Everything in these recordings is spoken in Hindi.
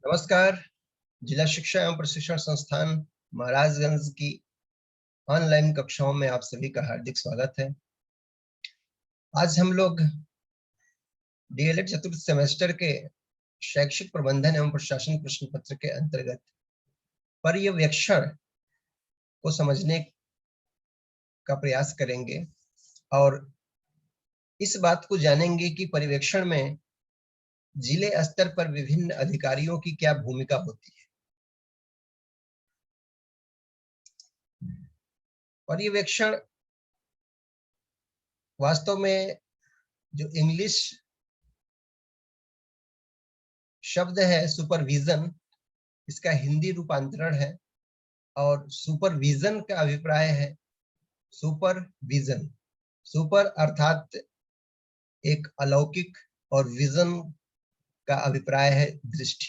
नमस्कार। जिला शिक्षा एवं प्रशिक्षण संस्थान महाराजगंज की ऑनलाइन कक्षाओं में आप सभी का हार्दिक स्वागत है। आज हम लोग डीएलएड चतुर्थ सेमेस्टर के शैक्षिक प्रबंधन एवं प्रशासन प्रश्न पत्र के अंतर्गत पर्यवेक्षण को समझने का प्रयास करेंगे और इस बात को जानेंगे कि पर्यवेक्षण में जिले स्तर पर विभिन्न अधिकारियों की क्या भूमिका होती है। पर्यवेक्षण वास्तव में जो इंग्लिश शब्द है सुपरविजन, इसका हिंदी रूपांतरण है और सुपरविजन का अभिप्राय है सुपरविजन। सुपर अर्थात एक अलौकिक और विजन का अभिप्राय है दृष्टि,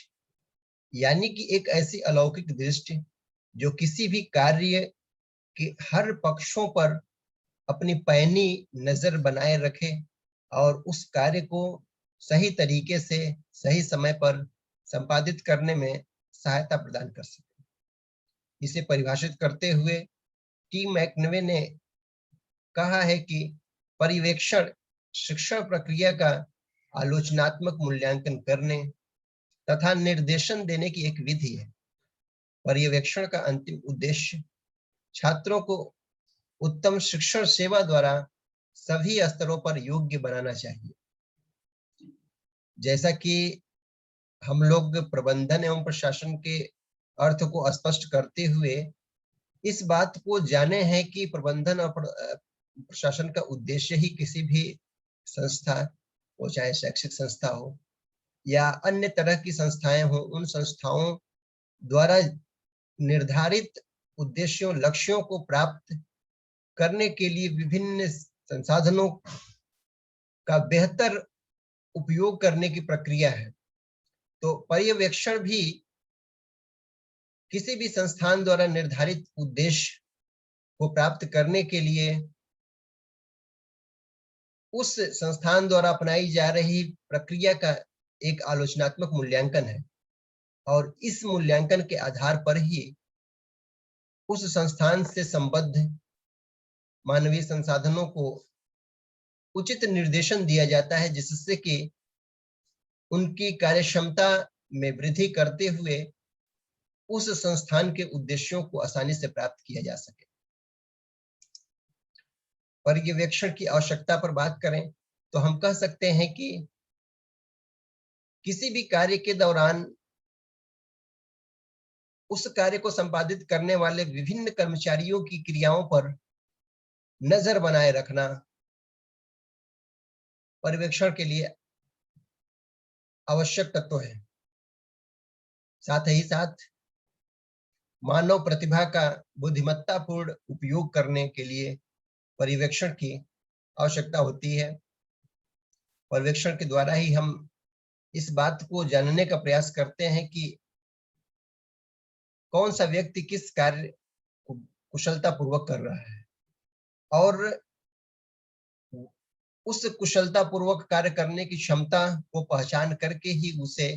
यानी कि एक ऐसी अलौकिक दृष्टि जो किसी भी कार्य के हर पक्षों पर अपनी पैनी नजर बनाए रखे और उस कार्य को सही तरीके से सही समय पर संपादित करने में सहायता प्रदान कर सके। इसे परिभाषित करते हुए टी मैकनवे ने कहा है कि पर्यवेक्षण शिक्षण प्रक्रिया का आलोचनात्मक मूल्यांकन करने तथा निर्देशन देने की एक विधि है। पर्यवेक्षण का अंतिम उद्देश्य छात्रों को उत्तम शिक्षण सेवा द्वारा सभी स्तरों पर योग्य बनाना चाहिए। जैसा कि हम लोग प्रबंधन एवं प्रशासन के अर्थ को स्पष्ट करते हुए इस बात को जाने हैं कि प्रबंधन और प्रशासन का उद्देश्य ही किसी भी संस्था, वो चाहे शैक्षिक संस्था हो या अन्य तरह की संस्थाएं हो, उन संस्थाओं द्वारा निर्धारित उद्देश्यों लक्ष्यों को प्राप्त करने के लिए विभिन्न संसाधनों का बेहतर उपयोग करने की प्रक्रिया है। तो पर्यवेक्षण भी किसी भी संस्थान द्वारा निर्धारित उद्देश्य को प्राप्त करने के लिए उस संस्थान द्वारा अपनाई जा रही प्रक्रिया का एक आलोचनात्मक मूल्यांकन है और इस मूल्यांकन के आधार पर ही उस संस्थान से संबद्ध मानवीय संसाधनों को उचित निर्देशन दिया जाता है, जिससे कि उनकी कार्यक्षमता में वृद्धि करते हुए उस संस्थान के उद्देश्यों को आसानी से प्राप्त किया जा सके। पर्यवेक्षण की आवश्यकता पर बात करें तो हम कह सकते हैं कि किसी भी कार्य के दौरान उस कार्य को संपादित करने वाले विभिन्न कर्मचारियों की क्रियाओं पर नजर बनाए रखना पर्यवेक्षण के लिए आवश्यक तत्व है। साथ ही साथ मानव प्रतिभा का बुद्धिमत्तापूर्ण उपयोग करने के लिए पर्यवेक्षण की आवश्यकता होती है। पर्यवेक्षण के द्वारा ही हम इस बात को जानने का प्रयास करते हैं कि कौन सा व्यक्ति किस कार्य को कुशलता पूर्वक कर रहा है और उस कुशलता पूर्वक कार्य करने की क्षमता को पहचान करके ही उसे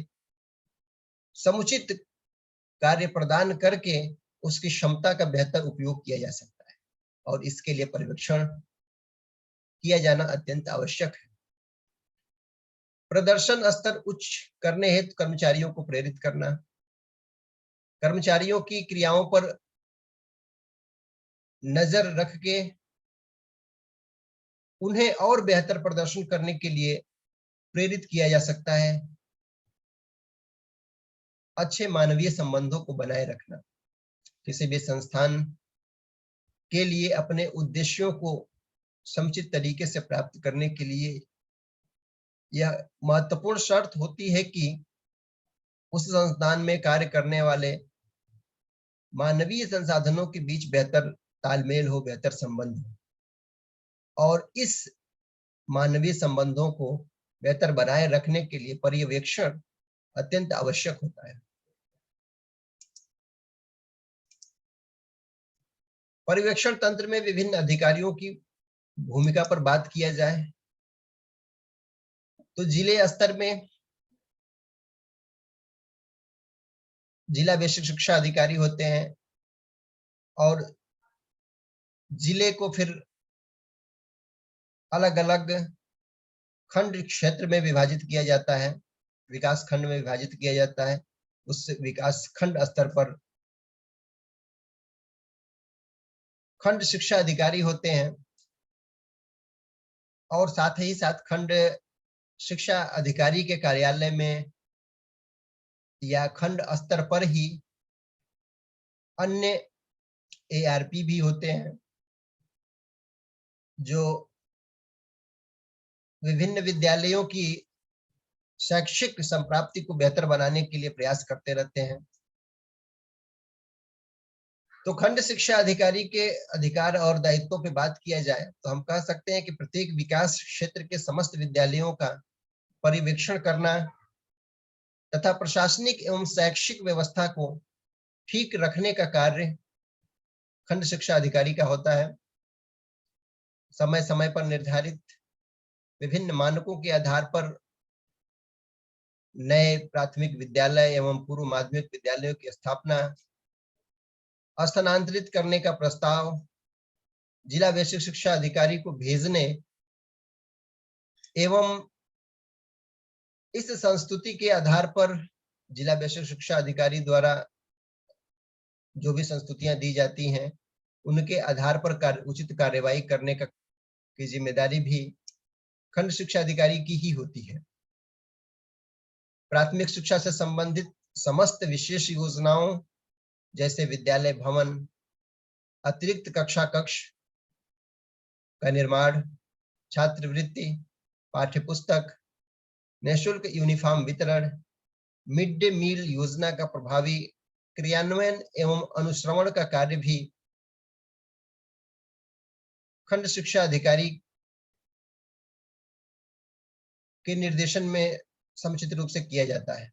समुचित कार्य प्रदान करके उसकी क्षमता का बेहतर उपयोग किया जा सकता है और इसके लिए पर्यवेक्षण किया जाना अत्यंत आवश्यक है। प्रदर्शन स्तर उच्च करने हेतु कर्मचारियों को प्रेरित करना, कर्मचारियों की क्रियाओं पर नजर रख के उन्हें और बेहतर प्रदर्शन करने के लिए प्रेरित किया जा सकता है। अच्छे मानवीय संबंधों को बनाए रखना, किसी भी संस्थान के लिए अपने उद्देश्यों को समुचित तरीके से प्राप्त करने के लिए यह महत्वपूर्ण शर्त होती है कि उस संस्थान में कार्य करने वाले मानवीय संसाधनों के बीच बेहतर तालमेल हो, बेहतर संबंध हो और इस मानवीय संबंधों को बेहतर बनाए रखने के लिए पर्यवेक्षण अत्यंत आवश्यक होता है। पर्यवेक्षण तंत्र में विभिन्न अधिकारियों की भूमिका पर बात किया जाए तो जिले स्तर में जिला बेसिक शिक्षा अधिकारी होते हैं और जिले को फिर अलग अलग खंड क्षेत्र में विभाजित किया जाता है, विकास खंड में विभाजित किया जाता है। उस विकास खंड स्तर पर खंड शिक्षा अधिकारी होते हैं और साथ ही साथ खंड शिक्षा अधिकारी के कार्यालय में या खंड स्तर पर ही अन्य एआरपी भी होते हैं जो विभिन्न विद्यालयों की शैक्षिक संप्राप्ति को बेहतर बनाने के लिए प्रयास करते रहते हैं। तो खंड शिक्षा अधिकारी के अधिकार और दायित्वों पे बात किया जाए तो हम कह सकते हैं कि प्रत्येक विकास क्षेत्र के समस्त विद्यालयों का पर्यवेक्षण करना तथा प्रशासनिक एवं शैक्षिक व्यवस्था को ठीक रखने का कार्य खंड शिक्षा अधिकारी का होता है। समय समय पर निर्धारित विभिन्न मानकों के आधार पर नए प्राथमिक विद्यालय एवं पूर्व माध्यमिक विद्यालयों की स्थापना, स्थानांतरित करने का प्रस्ताव जिला बेसिक शिक्षा अधिकारी को भेजने एवं इस संस्तुति के आधार पर जिला बेसिक शिक्षा अधिकारी द्वारा जो भी संस्तुतियां दी जाती हैं उनके आधार पर उचित कार्यवाही करने की जिम्मेदारी भी खंड शिक्षा अधिकारी की ही होती है। प्राथमिक शिक्षा से संबंधित समस्त विशेष योजनाओं जैसे विद्यालय भवन, अतिरिक्त कक्षा कक्ष का निर्माण, छात्रवृत्ति, पाठ्यपुस्तक, निःशुल्क यूनिफॉर्म वितरण, मिड डे मील योजना का प्रभावी क्रियान्वयन एवं अनुश्रवण का कार्य भी खंड शिक्षा अधिकारी के निर्देशन में समुचित रूप से किया जाता है।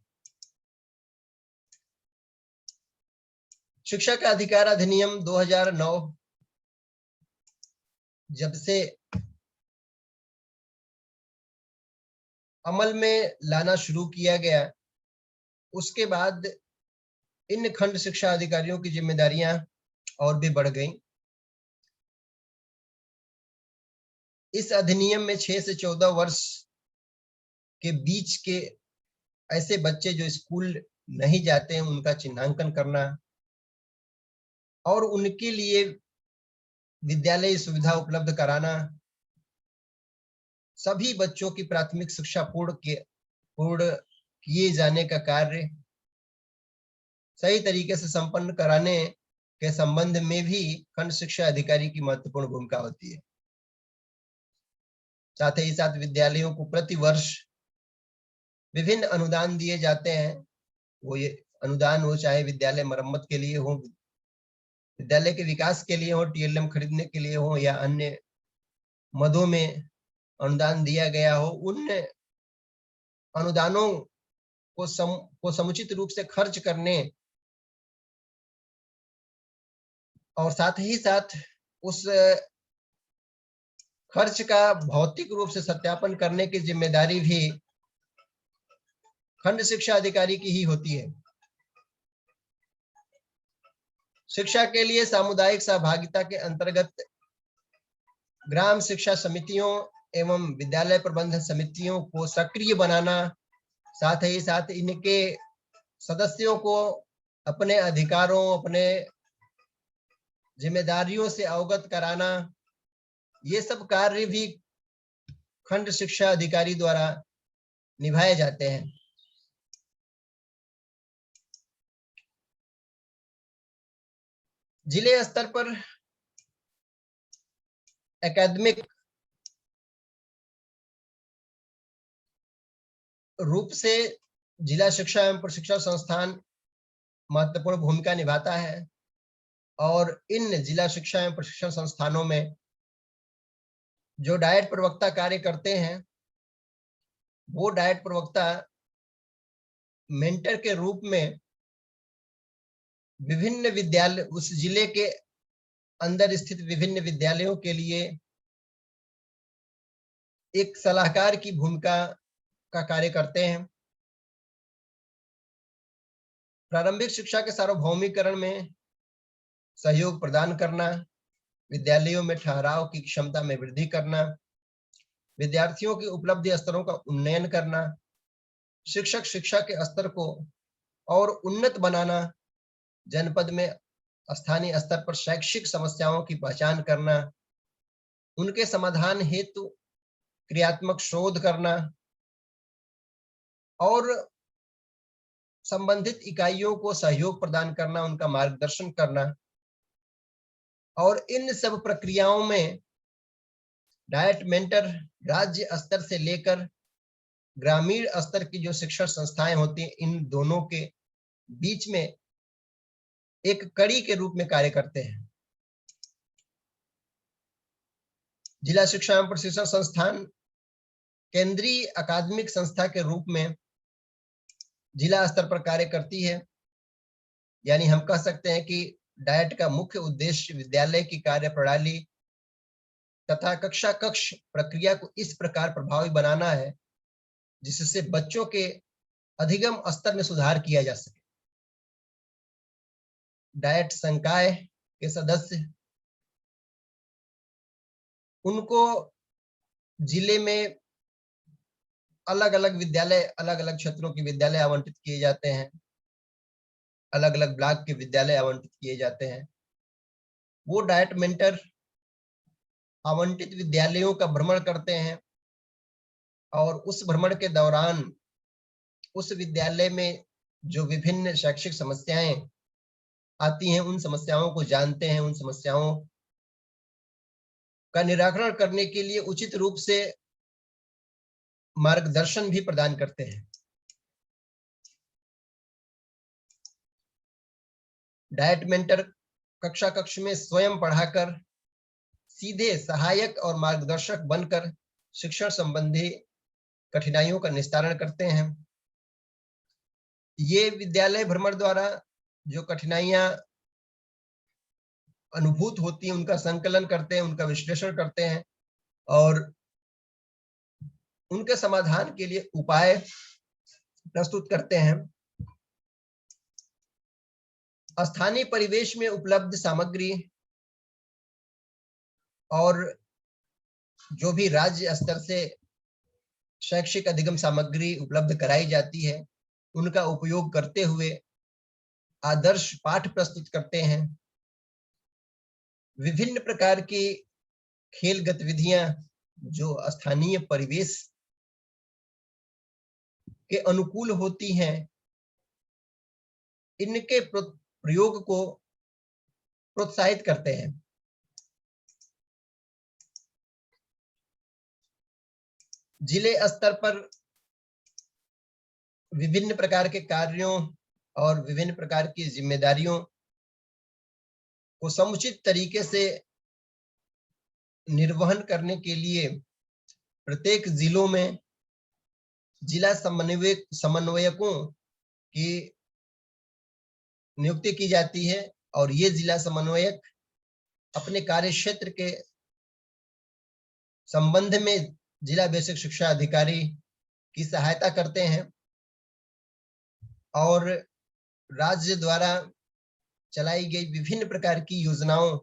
शिक्षा का अधिकार अधिनियम 2009 जब से अमल में लाना शुरू किया गया उसके बाद इन खंड शिक्षा अधिकारियों की जिम्मेदारियां और भी बढ़ गईं। इस अधिनियम में 6 से 14 वर्ष के बीच के ऐसे बच्चे जो स्कूल नहीं जाते हैं उनका चिन्हांकन करना और उनके लिए विद्यालय सुविधा उपलब्ध कराना, सभी बच्चों की प्राथमिक शिक्षा पूर्ण किए जाने का कार्य सही तरीके से संपन्न कराने के संबंध में भी खंड शिक्षा अधिकारी की महत्वपूर्ण भूमिका होती है। साथ ही साथ विद्यालयों को प्रति वर्ष विभिन्न अनुदान दिए जाते हैं। वो ये अनुदान हो चाहे विद्यालय मरम्मत के लिए हो, विद्यालय के विकास के लिए हो, टीएलएम खरीदने के लिए हो या अन्य मदों में अनुदान दिया गया हो, उन अनुदानों को समुचित रूप से खर्च करने और साथ ही साथ उस खर्च का भौतिक रूप से सत्यापन करने की जिम्मेदारी भी खंड शिक्षा अधिकारी की ही होती है। शिक्षा के लिए सामुदायिक सहभागिता के अंतर्गत ग्राम शिक्षा समितियों एवं विद्यालय प्रबंधन समितियों को सक्रिय बनाना, साथ ही साथ इनके सदस्यों को अपने अधिकारों, अपने जिम्मेदारियों से अवगत कराना, ये सब कार्य भी खंड शिक्षा अधिकारी द्वारा निभाए जाते हैं। जिले स्तर पर एकेडमिक रूप से जिला शिक्षा एवं प्रशिक्षण संस्थान महत्वपूर्ण भूमिका निभाता है और इन जिला शिक्षा एवं प्रशिक्षण संस्थानों में जो डायट प्रवक्ता कार्य करते हैं वो डायट प्रवक्ता मेंटर के रूप में विभिन्न विद्यालय, उस जिले के अंदर स्थित विभिन्न विद्यालयों के लिए एक सलाहकार की भूमिका का कार्य करते हैं। प्रारंभिक शिक्षा के सार्वभौमिकरण में सहयोग प्रदान करना, विद्यालयों में ठहराव की क्षमता में वृद्धि करना, विद्यार्थियों की उपलब्धि स्तरों का उन्नयन करना, शिक्षक शिक्षा के स्तर को और उन्नत बनाना, जनपद में स्थानीय स्तर पर शैक्षिक समस्याओं की पहचान करना, उनके समाधान हेतु क्रियात्मक शोध करना और संबंधित इकाइयों को सहयोग प्रदान करना, उनका मार्गदर्शन करना। और इन सब प्रक्रियाओं में डायट मेंटर राज्य स्तर से लेकर ग्रामीण स्तर की जो शिक्षण संस्थाएं होती हैं, इन दोनों के बीच में एक कड़ी के रूप में कार्य करते हैं। जिला शिक्षा एवं प्रशिक्षण संस्थान केंद्रीय अकादमिक संस्था के रूप में जिला स्तर पर कार्य करती है। यानी हम कह सकते हैं कि डायट का मुख्य उद्देश्य विद्यालय की कार्य प्रणाली तथा कक्षा कक्ष प्रक्रिया को इस प्रकार प्रभावी बनाना है जिससे बच्चों के अधिगम स्तर में सुधार किया जा सके। डायट संकाय के सदस्य उनको जिले में अलग अलग विद्यालय, अलग अलग क्षेत्रों के विद्यालय आवंटित किए जाते हैं, अलग अलग ब्लॉक के विद्यालय आवंटित किए जाते हैं। वो डायट मेंटर आवंटित विद्यालयों का भ्रमण करते हैं और उस भ्रमण के दौरान उस विद्यालय में जो विभिन्न शैक्षिक समस्याएं आती हैं, उन समस्याओं को जानते हैं, उन समस्याओं का निराकरण करने के लिए उचित रूप से मार्गदर्शन भी प्रदान करते हैं। डायट मेंटर कक्षा कक्ष में स्वयं पढ़ाकर सीधे सहायक और मार्गदर्शक बनकर शिक्षण संबंधी कठिनाइयों का निस्तारण करते हैं। ये विद्यालय भ्रमण द्वारा जो कठिनाइयां अनुभूत होती हैं उनका संकलन करते हैं, उनका विश्लेषण करते हैं और उनके समाधान के लिए उपाय प्रस्तुत करते हैं। स्थानीय परिवेश में उपलब्ध सामग्री और जो भी राज्य स्तर से शैक्षिक अधिगम सामग्री उपलब्ध कराई जाती है, उनका उपयोग करते हुए आदर्श पाठ प्रस्तुत करते हैं। विभिन्न प्रकार की खेल गतिविधियां जो स्थानीय परिवेश के अनुकूल होती हैं, इनके प्रयोग को प्रोत्साहित करते हैं। जिले स्तर पर विभिन्न प्रकार के कार्यों और विभिन्न प्रकार की जिम्मेदारियों को समुचित तरीके से निर्वहन करने के लिए प्रत्येक जिलों में जिला समन्वयकों की नियुक्ति की जाती है और ये जिला समन्वयक अपने कार्य क्षेत्र के संबंध में जिला बेसिक शिक्षा अधिकारी की सहायता करते हैं और राज्य द्वारा चलाई गई विभिन्न प्रकार की योजनाओं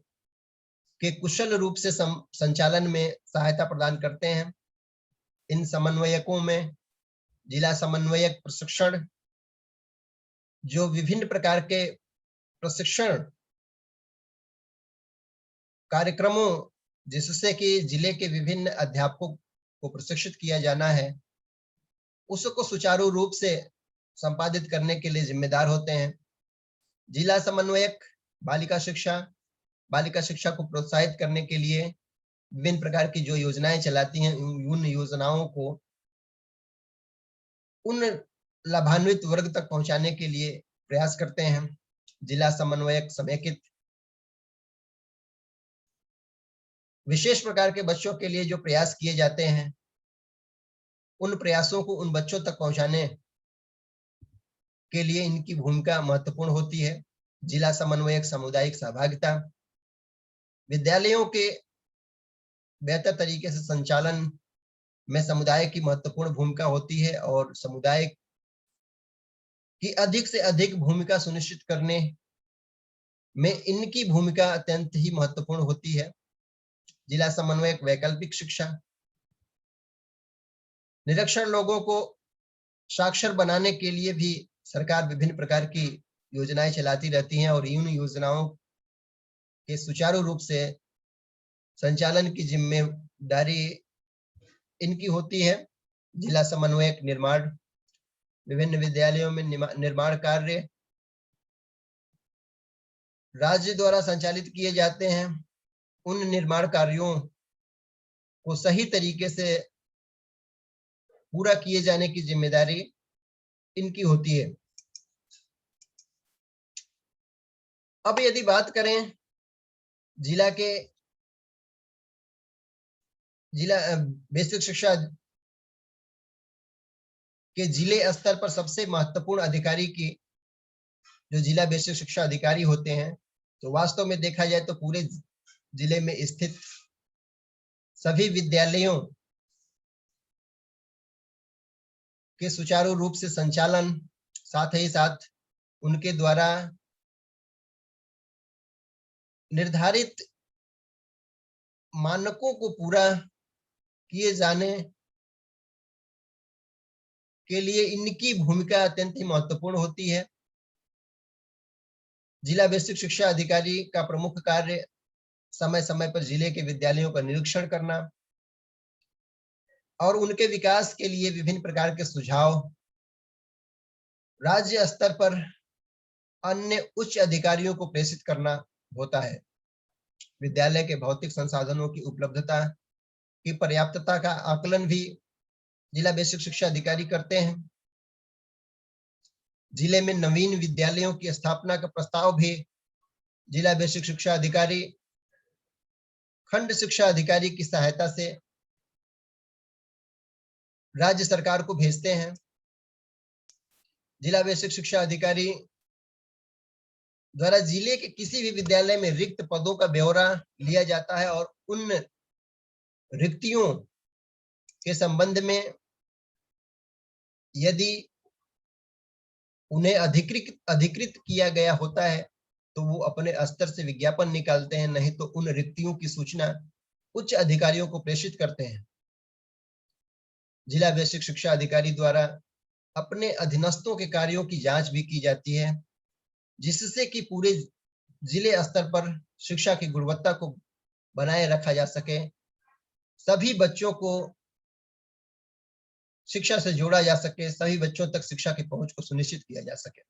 के कुशल रूप से संचालन में सहायता प्रदान करते हैं। इन समन्वयकों में जिला समन्वयक प्रशिक्षण, जो विभिन्न प्रकार के प्रशिक्षण कार्यक्रमों जिससे कि जिले के विभिन्न अध्यापकों को प्रशिक्षित किया जाना है, उसको सुचारू रूप से संपादित करने के लिए जिम्मेदार होते हैं। जिला समन्वयक बालिका शिक्षा को प्रोत्साहित करने के लिए विभिन्न प्रकार की जो योजनाएं चलाती हैं, उन योजनाओं को उन लाभान्वित वर्ग तक पहुंचाने के लिए प्रयास करते हैं। जिला समन्वयक समेकित विशेष प्रकार के बच्चों के लिए जो प्रयास किए जाते हैं, उन प्रयासों को उन बच्चों तक पहुंचाने के लिए इनकी भूमिका महत्वपूर्ण होती है। जिला समन्वयक सामुदायिक सहभागिता, विद्यालयों के बेहतर तरीके से संचालन में समुदाय की महत्वपूर्ण भूमिका होती है और समुदाय कि अधिक से अधिक भूमिका सुनिश्चित करने में इनकी भूमिका अत्यंत ही महत्वपूर्ण होती है। जिला समन्वयक वैकल्पिक शिक्षा, निरक्षर लोगों को साक्षर बनाने के लिए भी सरकार विभिन्न प्रकार की योजनाएं चलाती रहती हैं और इन योजनाओं के सुचारू रूप से संचालन की जिम्मेदारी इनकी होती है। जिला समन्वयक निर्माण, विभिन्न विद्यालयों में निर्माण कार्य राज्य द्वारा संचालित किए जाते हैं। उन निर्माण कार्यों को सही तरीके से पूरा किए जाने की जिम्मेदारी इनकी होती है। अब यदि बात करें जिला बेसिक शिक्षा के जिले स्तर पर सबसे महत्वपूर्ण अधिकारी की जो जिला बेसिक शिक्षा अधिकारी होते हैं, तो वास्तव में देखा जाए तो पूरे जिले में स्थित सभी विद्यालयों के सुचारू रूप से संचालन, साथ ही साथ उनके द्वारा निर्धारित मानकों को पूरा किए जाने के लिए इनकी भूमिका अत्यंत ही महत्वपूर्ण होती है। जिला बेसिक शिक्षा अधिकारी का प्रमुख कार्य समय समय पर जिले के विद्यालयों का निरीक्षण करना और उनके विकास के लिए विभिन्न प्रकार के सुझाव राज्य स्तर पर अन्य उच्च अधिकारियों को प्रेषित करना होता है। विद्यालय के भौतिक संसाधनों की उपलब्धता की पर्याप्तता का आकलन भी जिला बेसिक शिक्षा अधिकारी करते हैं। जिले में नवीन विद्यालयों की स्थापना का प्रस्ताव भी जिला बेसिक शिक्षा अधिकारी खंड शिक्षा अधिकारी की सहायता से राज्य सरकार को भेजते हैं। जिला बेसिक शिक्षा अधिकारी द्वारा जिले के किसी भी विद्यालय में रिक्त पदों का ब्यौरा लिया जाता है और उन रिक्तियों के संबंध में यदि उन्हें अधिकृत किया गया होता है तो वो अपने स्तर से विज्ञापन निकालते हैं, नहीं तो उन रिक्तियों की सूचना उच्च अधिकारियों को प्रेषित करते हैं। जिला बेसिक शिक्षा अधिकारी द्वारा अपने अधीनस्थों के कार्यों की जांच भी की जाती है, जिससे कि पूरे जिले स्तर पर शिक्षा की गुणवत्ता को बनाए रखा जा सके, सभी बच्चों को शिक्षा से जोड़ा जा सके, सभी बच्चों तक शिक्षा की पहुंच को सुनिश्चित किया जा सके।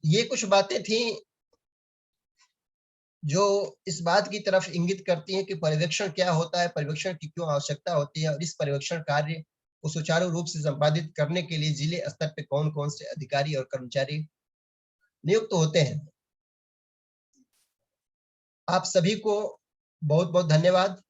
ये कुछ बातें थी जो इस बात की तरफ इंगित करती हैं कि पर्यवेक्षण क्या होता है, पर्यवेक्षण की क्यों आवश्यकता होती है और इस पर्यवेक्षण कार्य को सुचारू रूप से संपादित करने के लिए जिले स्तर पे कौन कौन से अधिकारी और कर्मचारी नियुक्त होते हैं। आप सभी को बहुत बहुत धन्यवाद।